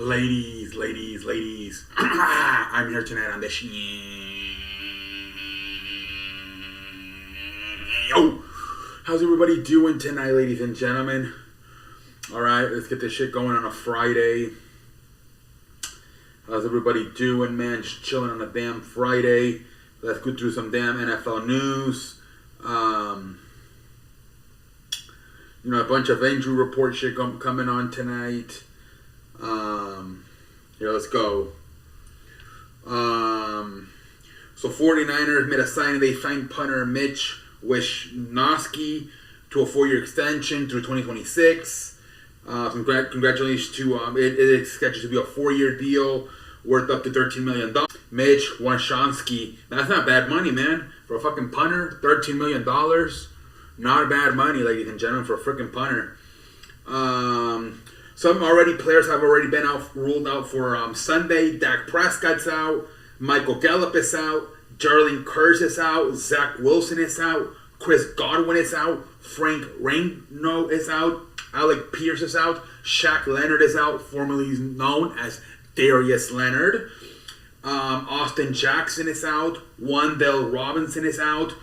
Ladies. I'm here tonight on the show. How's everybody doing tonight, ladies and gentlemen? Alright, let's get this shit going on a Friday. How's everybody doing, man? Just chilling on a damn Friday. Let's go through some damn NFL news. A bunch of injury report shit coming on tonight. Here, let's go. So 49ers made a signing. They signed punter Mitch Wishnowsky to a 4-year extension through 2026. Congratulations to it is scheduled to be a 4-year deal worth up to $13 million. Mitch Wishnowsky, that's not bad money, man, for a fucking punter. $13 million, not bad money, ladies and gentlemen, for a freaking punter. Some players have already been ruled out for Sunday. Dak Prescott's out. Michael Gallup is out. Jalen Hurts is out. Zach Wilson is out. Chris Godwin is out. Frank Ragnow is out. Alec Pierce is out. Shaq Leonard is out, formerly known as Darius Leonard. Austin Jackson is out. Wan'Dale Robinson is out.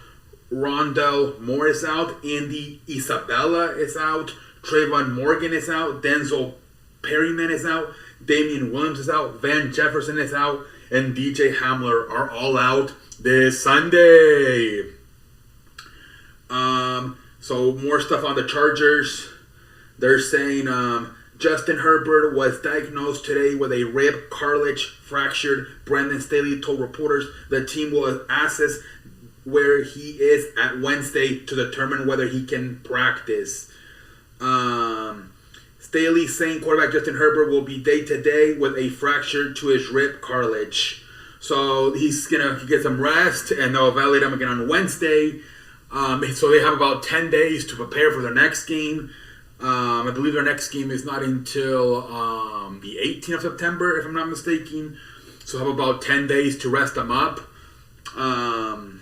Rondell Moore is out. Andy Isabella is out. Trayvon Morgan is out. Denzel Perryman is out. Damian Williams is out. Van Jefferson is out. And DJ Hamler are all out this Sunday. So more stuff on the Chargers. They're saying Justin Herbert was diagnosed today with a rib cartilage fracture. Brandon Staley told reporters the team will assess where he is at Wednesday to determine whether he can practice. Staley saying quarterback Justin Herbert will be day-to-day with a fracture to his rib cartilage. So he's going to get some rest, and they'll evaluate him again on Wednesday. So they have about 10 days to prepare for their next game. I believe their next game is not until the 18th of September, if I'm not mistaken. So have about 10 days to rest them up. Hold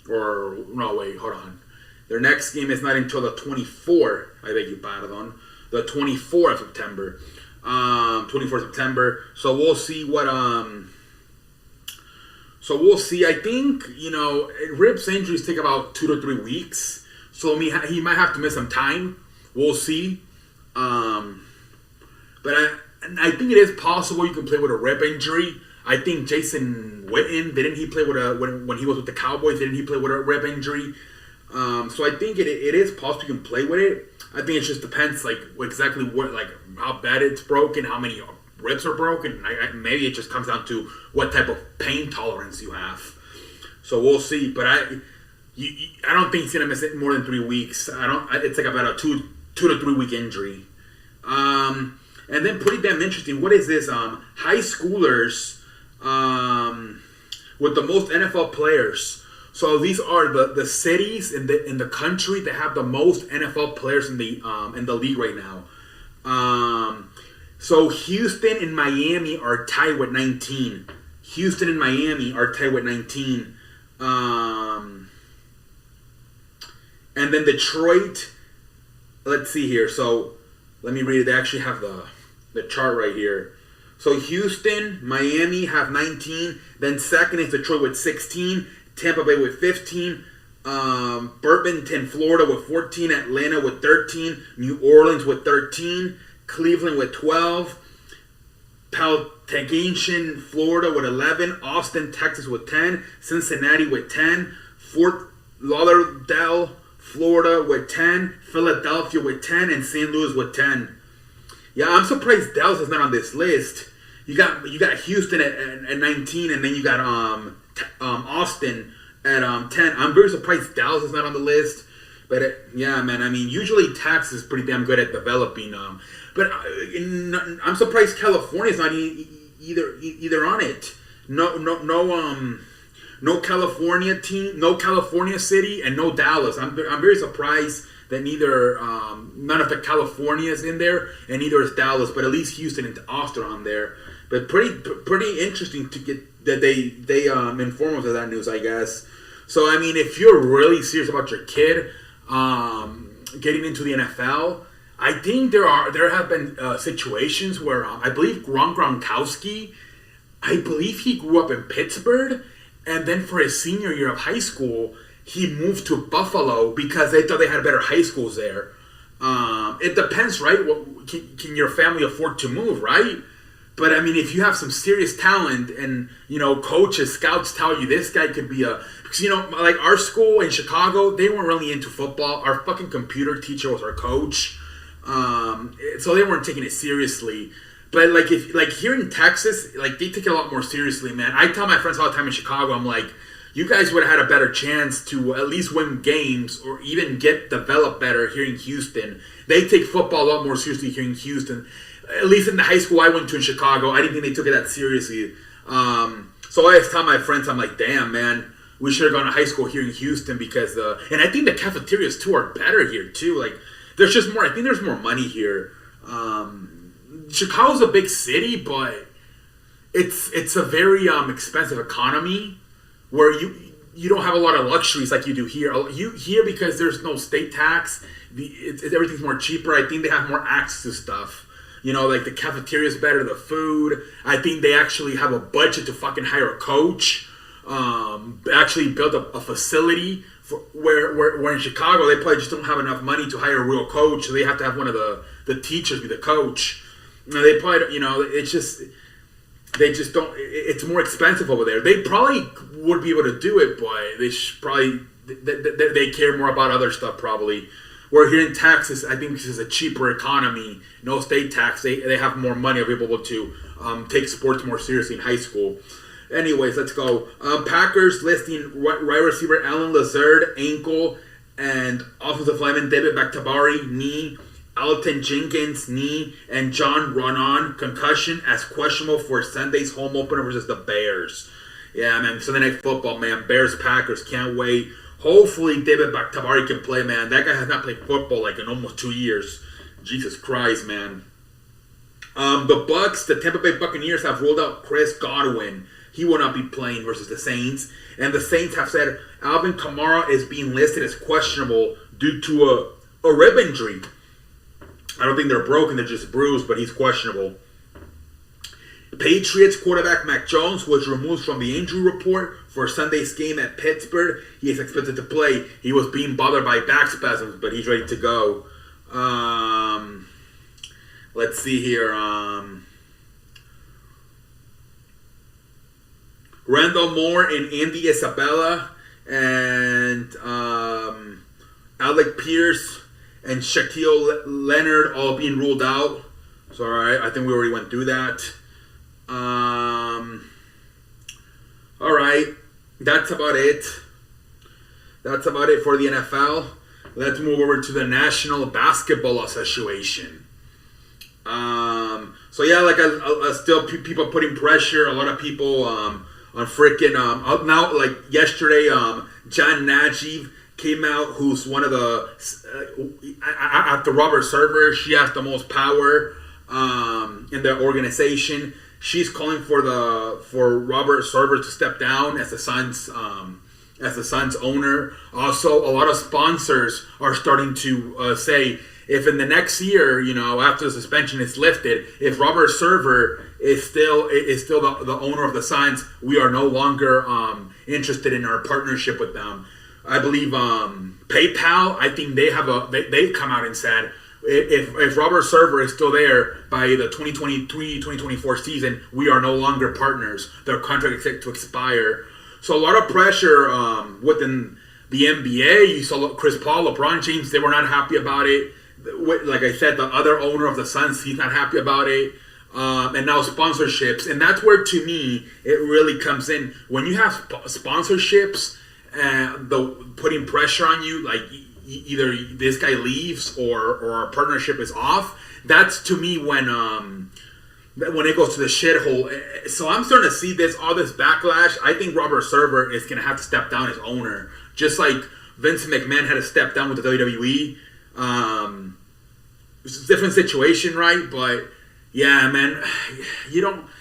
on. Their next game is not until the 24th. I beg your pardon. The 24th of September. 24th of September. So we'll see what. I think ribs injuries take about 2 to 3 weeks. So he might have to miss some time. We'll see. But I think it is possible you can play with a rib injury. I think Jason Witten, didn't he play with when he was with the Cowboys, didn't he play with a rib injury? So I think it is possible you can play with it. I think it just depends exactly how bad it's broken, how many ribs are broken. Maybe it just comes down to what type of pain tolerance you have. So we'll see. But I don't think he's gonna miss it more than 3 weeks. It's like about a 2 to 3 week injury. And then pretty damn interesting. What is this? High schoolers with the most NFL players. So these are the cities in the country that have the most NFL players in the league right now. So Houston and Miami are tied with 19. Houston and Miami are tied with 19. And then Detroit. Let's see here. So let me read it. They actually have the chart right here. So Houston, Miami have 19. Then second is Detroit with 16. Tampa Bay with 15. Birmingham, Florida with 14. Atlanta with 13. New Orleans with 13. Cleveland with 12. Paltegation, Florida with 11. Austin, Texas with 10. Cincinnati with 10. Fort Lauderdale, Florida with 10. Philadelphia with 10. And St. Louis with 10. Yeah, I'm surprised Dallas is not on this list. You got Houston at 19, and then you got Austin at 10. I'm very surprised Dallas is not on the list. But yeah, man. I mean, usually Texas is pretty damn good at developing. But I'm surprised California's not either on it. No California team, no California city, and no Dallas. I'm very surprised that none of the California is in there, and neither is Dallas. But at least Houston and Austin are on there. But pretty interesting to get that they inform us of that news, I guess. So I mean, if you're really serious about your kid getting into the NFL, I think there have been situations where I believe Gronkowski, I believe he grew up in Pittsburgh, and then for his senior year of high school, he moved to Buffalo because they thought they had better high schools there. It depends, right? Can your family afford to move, right? But I mean, if you have some serious talent and, coaches, scouts tell you this guy could be because, like our school in Chicago, they weren't really into football. Our fucking computer teacher was our coach. So they weren't taking it seriously. But if here in Texas, they take it a lot more seriously, man. I tell my friends all the time in Chicago, I'm like, you guys would have had a better chance to at least win games or even get developed better here in Houston. They take football a lot more seriously here in Houston. At least in the high school I went to in Chicago, I didn't think they took it that seriously. So I always tell my friends, I'm like, damn, man, we should have gone to high school here in Houston because and I think the cafeterias too are better here too. There's just more. I think there's more money here. Chicago's a big city, but it's a very expensive economy where you don't have a lot of luxuries like you do here. Here because there's no state tax, everything's more cheaper. I think they have more access to stuff. The cafeteria is better, the food. I think they actually have a budget to fucking hire a coach. Actually build a facility for where in Chicago they probably just don't have enough money to hire a real coach. So they have to have one of the teachers be the coach. They probably, they just don't. It's more expensive over there. They probably would be able to do it, but they care more about other stuff probably. Where here in Texas, I think this is a cheaper economy, no state tax. They have more money, are able to take sports more seriously in high school. Anyways, let's go. Packers listing wide receiver Alan Lazard, ankle, and offensive lineman David Bakhtiari, knee, Alton Jenkins, knee, and John Ronan, concussion, as questionable for Sunday's home opener versus the Bears. Yeah, man, Sunday Night Football, man. Bears, Packers, can't wait. Hopefully David Bakhtiari can play, man. That guy has not played football in almost 2 years. Jesus Christ, man. The Tampa Bay Buccaneers have ruled out Chris Godwin. He will not be playing versus the Saints. And the Saints have said Alvin Kamara is being listed as questionable due to a rib injury. I don't think they're broken, they're just bruised, but he's questionable. Patriots quarterback Mac Jones was removed from the injury report for Sunday's game at Pittsburgh. He is expected to play. He was being bothered by back spasms, but he's ready to go. Let's see here. Randall Moore and Andy Isabella and Alec Pierce and Shaquille Leonard all being ruled out. So, all right, I think we already went through that. All right, that's about it. That's about it for the NFL. Let's move over to the National Basketball Association. So yeah, still people putting pressure. A lot of people on freaking now, yesterday, John Najib came out, who's one of the after Robert Server, she has the most power in the organization. She's calling for Robert Server to step down as the Suns owner. Also, a lot of sponsors are starting to say, if in the next year, after the suspension is lifted, if Robert Server is still the owner of the Suns, we are no longer interested in our partnership with them. I believe PayPal, I think they've come out and said, if Robert Server is still there by the 2023-2024 season, we are no longer partners. Their contract is set to expire. So a lot of pressure within the NBA. You saw Chris Paul, LeBron James, they were not happy about it. Like I said, the other owner of the Suns, he's not happy about it. And now sponsorships. And that's where, to me, it really comes in. When you have sponsorships and putting pressure on you, either this guy leaves or our partnership is off. That's, to me, when it goes to the shithole. So I'm starting to see all this backlash. I think Robert Server is going to have to step down as owner, just like Vince McMahon had to step down with the WWE. It's a different situation, right? But yeah, man,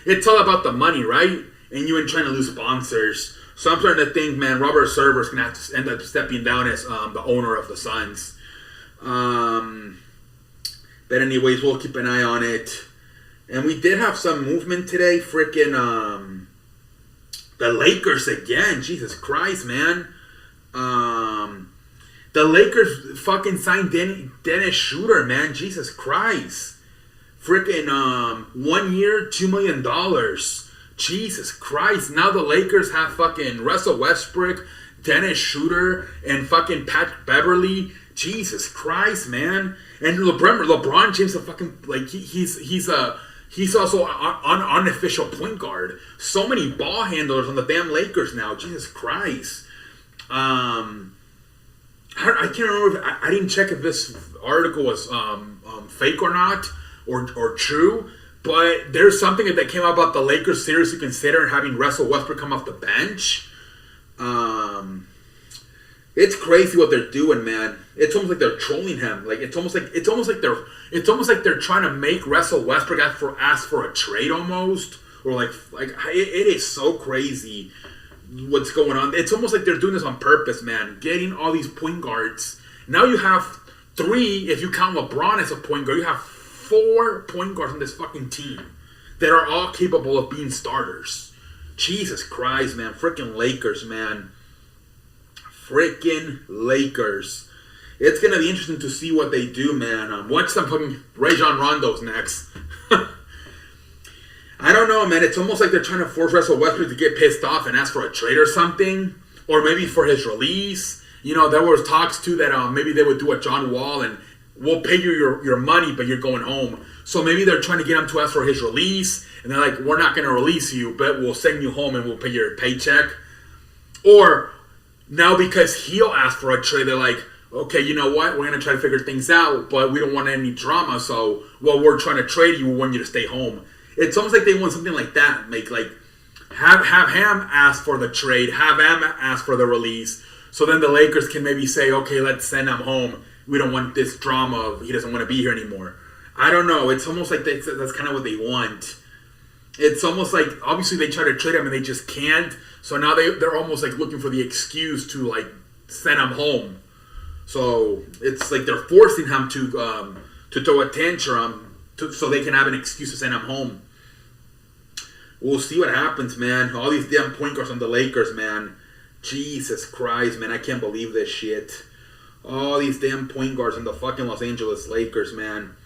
it's all about the money, right? And you ain't trying to lose sponsors. So I'm starting to think, man, Robert Server is going to have to end up stepping down as the owner of the Suns. But anyways, we'll keep an eye on it. And we did have some movement today. Freaking the Lakers again. Jesus Christ, man. The Lakers fucking signed Dennis Schroeder, man. Jesus Christ. Freaking 1 year, $2 million. Jesus Christ. Now the Lakers have fucking Russell Westbrook, Dennis Schroeder, and fucking Pat Beverly. Jesus Christ, man. And LeBron James, a fucking, like, he's also an unofficial point guard. So many ball handlers on the damn Lakers now. Jesus Christ. I can't remember. I didn't check if this article was fake or not, or true. But there's something that came out about the Lakers seriously considering having Russell Westbrook come off the bench. It's crazy what they're doing, man. It's almost like they're trolling him. Like it's almost like they're trying to make Russell Westbrook ask for a trade almost, or like it is so crazy what's going on. It's almost like they're doing this on purpose, man. Getting all these point guards. Now you have 3, if you count LeBron as a point guard. You have 4 point guards on this fucking team that are all capable of being starters. Jesus Christ, man. Freaking Lakers, man. Freaking Lakers. It's going to be interesting to see what they do, man. Watch some fucking Rajon Rondo's next. I don't know, man. It's almost like they're trying to force Russell Westbrook to get pissed off and ask for a trade or something. Or maybe for his release. You know, there was talks, too, that maybe they would do a John Wall and we'll pay you your money, but you're going home. So maybe they're trying to get him to ask for his release. And they're like, we're not going to release you, but we'll send you home and we'll pay your paycheck. Or now because he'll ask for a trade, they're like, okay, you know what? We're going to try to figure things out, but we don't want any drama. So while we're trying to trade you, we want you to stay home. It's almost like they want something like that. Make like have him ask for the trade, have him ask for the release. So then the Lakers can maybe say, okay, let's send him home. We don't want this drama of he doesn't want to be here anymore. I don't know. It's almost like that's kind of what they want. It's almost like obviously they try to trade him and they just can't. So now they're almost like looking for the excuse to like send him home. So it's like they're forcing him to throw a tantrum so they can have an excuse to send him home. We'll see what happens, man. All these damn point guards on the Lakers, man. Jesus Christ, man. I can't believe this shit. All these damn point guards on the fucking Los Angeles Lakers, man.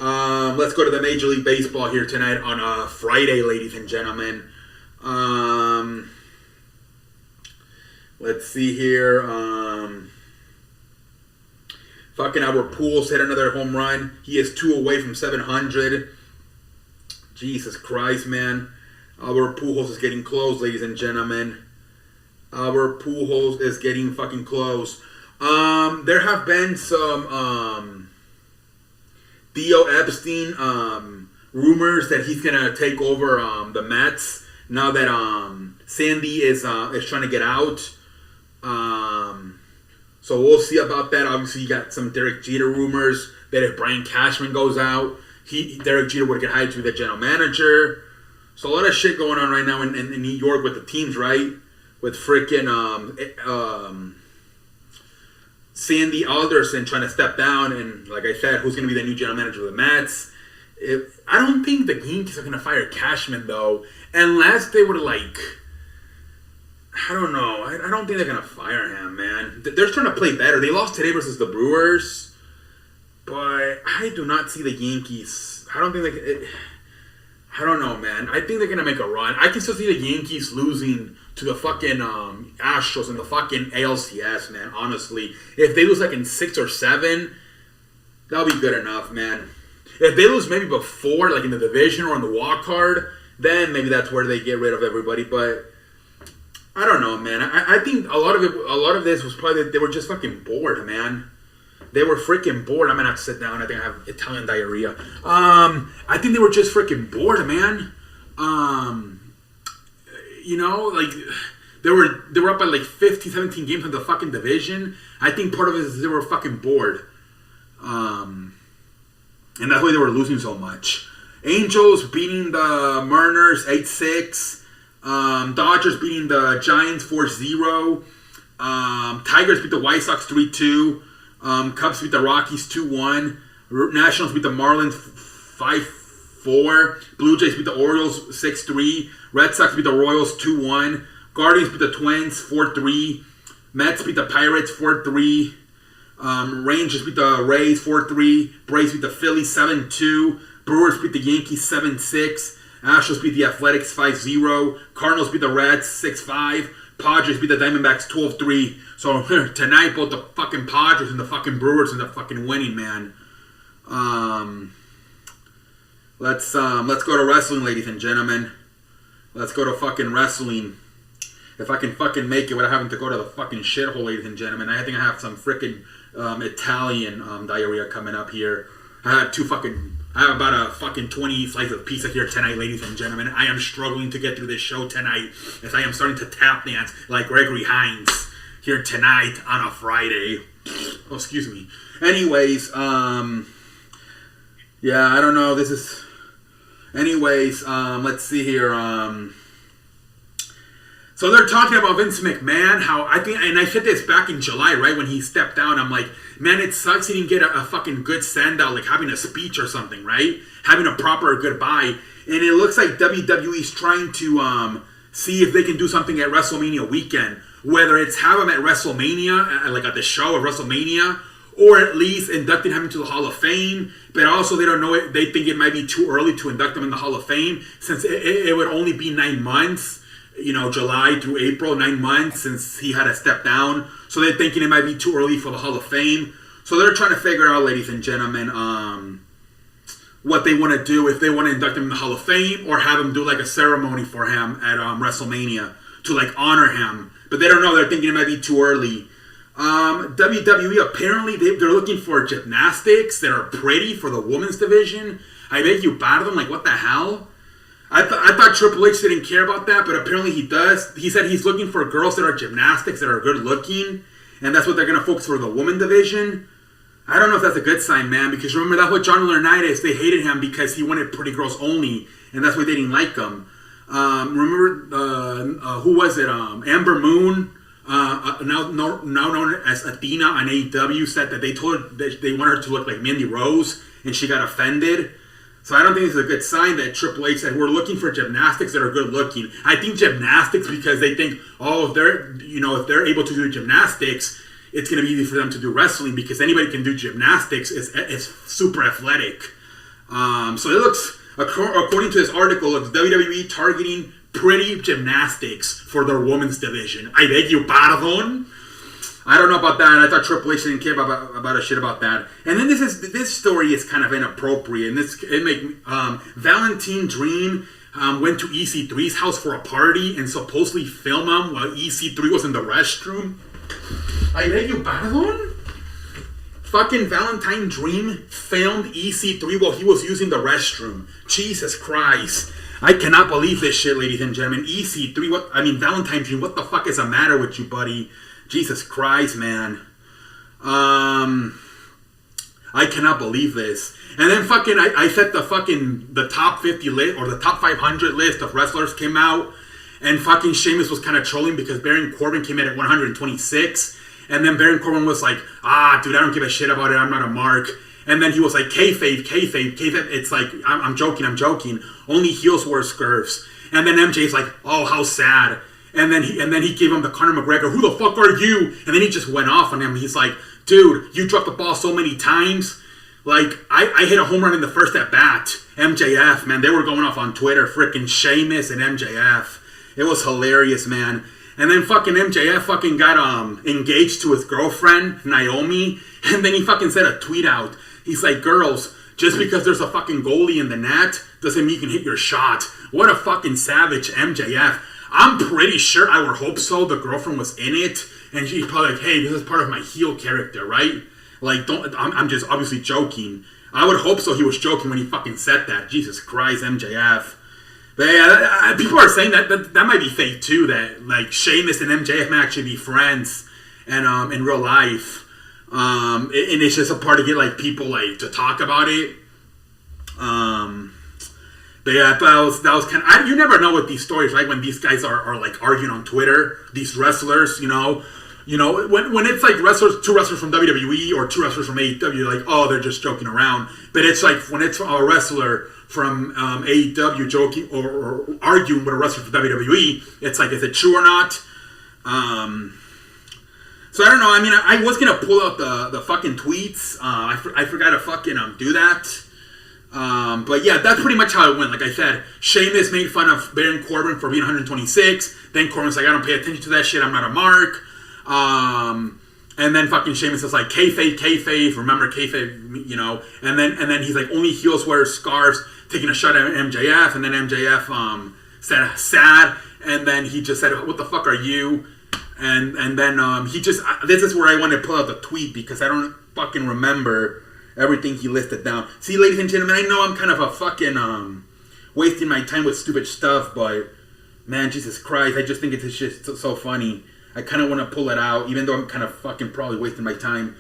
Let's go to the Major League Baseball here tonight on a Friday, ladies and gentlemen. Let's see here. Fucking Albert Pujols hit another home run. He is 2 away from 700. Jesus Christ, man. Albert Pujols is getting close, ladies and gentlemen. Albert Pujols is getting fucking close. There have been some Theo Epstein rumors that he's gonna take over the Mets now that Sandy is trying to get out. So we'll see about that. Obviously, you got some Derek Jeter rumors that if Brian Cashman goes out, Derek Jeter would get hired to be the general manager. So a lot of shit going on right now in New York with the teams, right? With freaking Sandy Alderson trying to step down, and like I said, who's going to be the new general manager of the Mets? I don't think the Yankees are going to fire Cashman though, unless they would like. I don't know. I don't think they're going to fire him, man. They're trying to play better. They lost today versus the Brewers, but I do not see the Yankees. I don't think I don't know, man. I think they're going to make a run. I can still see the Yankees losing to the fucking Astros in the fucking ALCS, man, honestly. If they lose like in 6 or 7, that'll be good enough, man. If they lose maybe before, like in the division or in the wild card, then maybe that's where they get rid of everybody. But I don't know, man. I think a lot of this was probably that they were just fucking bored, man. They were freaking bored. I'm gonna have to sit down. I think I have Italian diarrhea. I think they were just freaking bored, man. You know, like they were up by like 15, 17 games in the fucking division. I think part of it is they were fucking bored. And that's why they were losing so much. Angels beating the Mariners 8-6. Dodgers beating the Giants 4-0. Tigers beat the White Sox 3-2. Cubs beat the Rockies 2-1. Nationals beat the Marlins 5-4. Blue Jays beat the Orioles 6-3. Red Sox beat the Royals 2-1. Guardians beat the Twins 4-3. Mets beat the Pirates 4-3. Rangers beat the Rays 4-3. Braves beat the Phillies 7-2. Brewers beat the Yankees 7-6. Astros beat the Athletics 5-0. Cardinals beat the Reds 6-5. Padres beat the Diamondbacks 12-3. So tonight, both the fucking Padres and the fucking Brewers and the fucking winning, man. Let's go to wrestling, ladies and gentlemen. Let's go to fucking wrestling. If I can fucking make it without having to go to the fucking shithole, ladies and gentlemen. I think I have some freaking Italian diarrhea coming up here. I have about a fucking 20 slices of pizza here tonight, ladies and gentlemen. I am struggling to get through this show tonight as I am starting to tap dance like Gregory Hines here tonight on a Friday. Oh, excuse me. Anyways, yeah, I don't know. Let's see here. So they're talking about Vince McMahon, and I said this back in July, right, when he stepped down. I'm like, man, it sucks he didn't get a fucking good send-out, like having a speech or something, right? Having a proper goodbye. And it looks like WWE's trying to see if they can do something at WrestleMania weekend. Whether it's have him at WrestleMania, like at the show of WrestleMania, or at least inducting him into the Hall of Fame. But also they don't know it. They think it might be too early to induct him in the Hall of Fame since it would only be 9 months. You know, July through April, 9 months since he had to step down. So they're thinking it might be too early for the Hall of Fame. So they're trying to figure out, ladies and gentlemen, what they want to do, if they want to induct him in the Hall of Fame or have him do like a ceremony for him at WrestleMania to like honor him. But they don't know. They're thinking it might be too early. WWE, apparently they're looking for gymnastics that are pretty for the women's division. I beg you pardon, like what the hell? I thought Triple H didn't care about that, but apparently he does. He said he's looking for girls that are gymnastics, that are good looking, and that's what they're going to focus for the women division. I don't know if that's a good sign, man, because remember that whole John Laurinaitis, they hated him because he wanted pretty girls only, and that's why they didn't like him. Remember, who was it? Amber Moon, now known as Athena on AEW, said that they told her that they want her to look like Mandy Rose, and she got offended. So I don't think it's a good sign that Triple H said we're looking for gymnastics that are good looking. I think gymnastics because they think, if they're able to do gymnastics, it's going to be easy for them to do wrestling because anybody can do gymnastics. It's super athletic. So it looks, according to this article, it's WWE targeting pretty gymnastics for their women's division. I beg you pardon. I don't know about that. I thought Triple H didn't care about a shit about that. And then this story is kind of inappropriate. And Valentine Dream went to EC3's house for a party and supposedly filmed him while EC3 was in the restroom. I beg you pardon? Fucking Valentine Dream filmed EC3 while he was using the restroom. Jesus Christ. I cannot believe this shit, ladies and gentlemen. EC3, Valentine Dream, what the fuck is the matter with you, buddy? Jesus Christ, man. I cannot believe this. And then fucking, I said the top 50 list, or the top 500 list of wrestlers came out, and fucking Sheamus was kind of trolling because Baron Corbin came in at 126, and then Baron Corbin was like, dude, I don't give a shit about it, I'm not a mark. And then he was like, kayfabe, it's like, I'm joking, only heels wear scurfs. And then MJ's like, oh, how sad. And then he gave him the Conor McGregor, who the fuck are you? And then he just went off on him. He's like, dude, you dropped the ball so many times. Like, I hit a home run in the first at bat. MJF, man, they were going off on Twitter, freaking Sheamus and MJF. It was hilarious, man. And then fucking MJF fucking got engaged to his girlfriend, Naomi. And then he fucking sent a tweet out. He's like, girls, just because there's a fucking goalie in the net doesn't mean you can hit your shot. What a fucking savage, MJF. I'm pretty sure, I would hope so, the girlfriend was in it, and she's probably like, hey, this is part of my heel character, right? Like, I'm just obviously joking. I would hope so he was joking when he fucking said that. Jesus Christ, MJF. But yeah, people are saying that might be fake too, that like Sheamus and MJF may actually be friends and in real life. And it's just a part to get like people like to talk about it. But yeah, that was kind of, you never know with these stories, right? When these guys are like arguing on Twitter, these wrestlers, You know, when it's like two wrestlers from WWE or two wrestlers from AEW, you're like, oh, they're just joking around. But it's like when it's a wrestler from AEW joking or arguing with a wrestler from WWE, it's like, is it true or not? So I don't know. I mean, I was gonna pull out the fucking tweets. I forgot to fucking do that. But yeah, that's pretty much how it went. Like I said, Sheamus made fun of Baron Corbin for being 126. Then Corbin's like, I don't pay attention to that shit. I'm not a mark. And then fucking Sheamus is like, kayfabe, remember kayfabe, you know. And then he's like, only heels wear scarves, taking a shot at MJF. And then MJF said sad. And then he just said, what the fuck are you? And then he just, this is where I want to pull out the tweet because I don't fucking remember everything he listed down. See, ladies and gentlemen, I know I'm kind of a fucking wasting my time with stupid stuff, but man, Jesus Christ, I just think it's just so funny. I kind of want to pull it out, even though I'm kind of fucking probably wasting my time.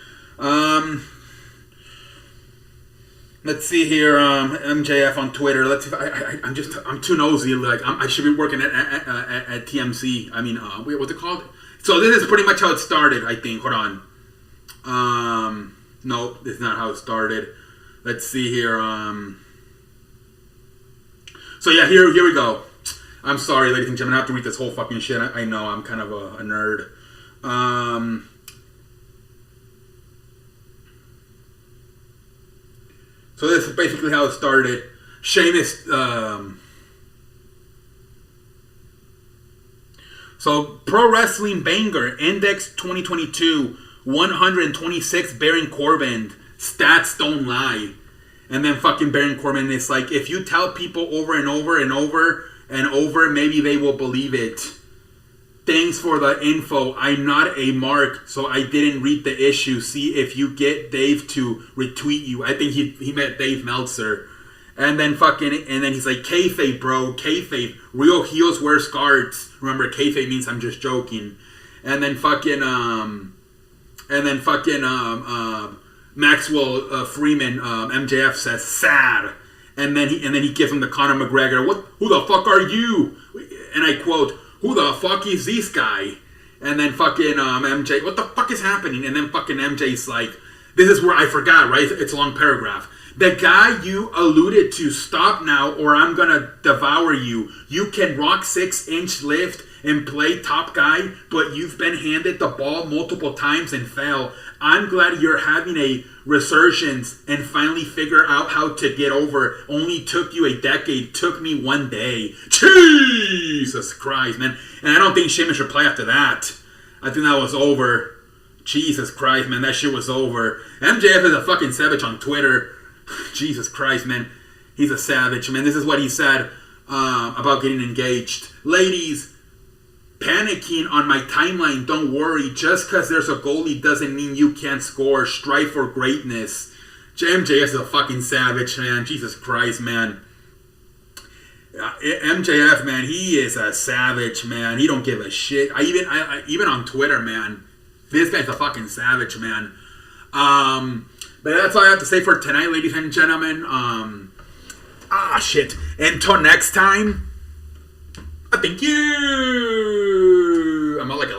Let's see here, MJF on Twitter. Let's see if I'm too nosy. Like I should be working at TMC. I mean, what's it called? So this is pretty much how it started, I think. Hold on. No, this is not how it started. Let's see here. So yeah, here we go. I'm sorry, ladies and gentlemen, I have to read this whole fucking shit. I know I'm kind of a nerd. So this is basically how it started. Sheamus. So Pro Wrestling Banger Index 2022 126 Baron Corbin stats don't lie. And then fucking Baron Corbin is like, if you tell people over and over and over and over, maybe they will believe it. Thanks for the info. I'm not a mark, so I didn't read the issue. See if you get Dave to retweet you. I think he meant Dave Meltzer. And then he's like, kayfabe, bro, kayfabe. Real heels wear scarves. Remember, kayfabe means I'm just joking. And then Maxwell Freeman, MJF says sad. And then he gives him the Conor McGregor. Who the fuck are you? And I quote, who the fuck is this guy? And then fucking MJ, what the fuck is happening? And then fucking MJ's like, this is where I forgot, right? It's a long paragraph. The guy you alluded to, stop now or I'm gonna devour you. You can rock 6-inch lift and play top guy, but you've been handed the ball multiple times and fail. I'm glad you're having a resurgence and finally figure out how to get over. Only took you a decade, took me one day. Jesus Christ, man. And I don't think Sheamus should play after that. I think that was over. Jesus Christ, man, that shit was over. MJF is a fucking savage on Twitter. Jesus Christ, man. He's a savage, man. This is what he said about getting engaged. Ladies, panicking on my timeline, don't worry. Just because there's a goalie doesn't mean you can't score. Strive for greatness. MJF is a fucking savage, man. Jesus Christ, man. MJF, man, he is a savage, man. He don't give a shit. Even on Twitter, man, this guy's a fucking savage, man. But that's all I have to say for tonight, ladies and gentlemen. Shit. Until next time, thank you. I'm all like a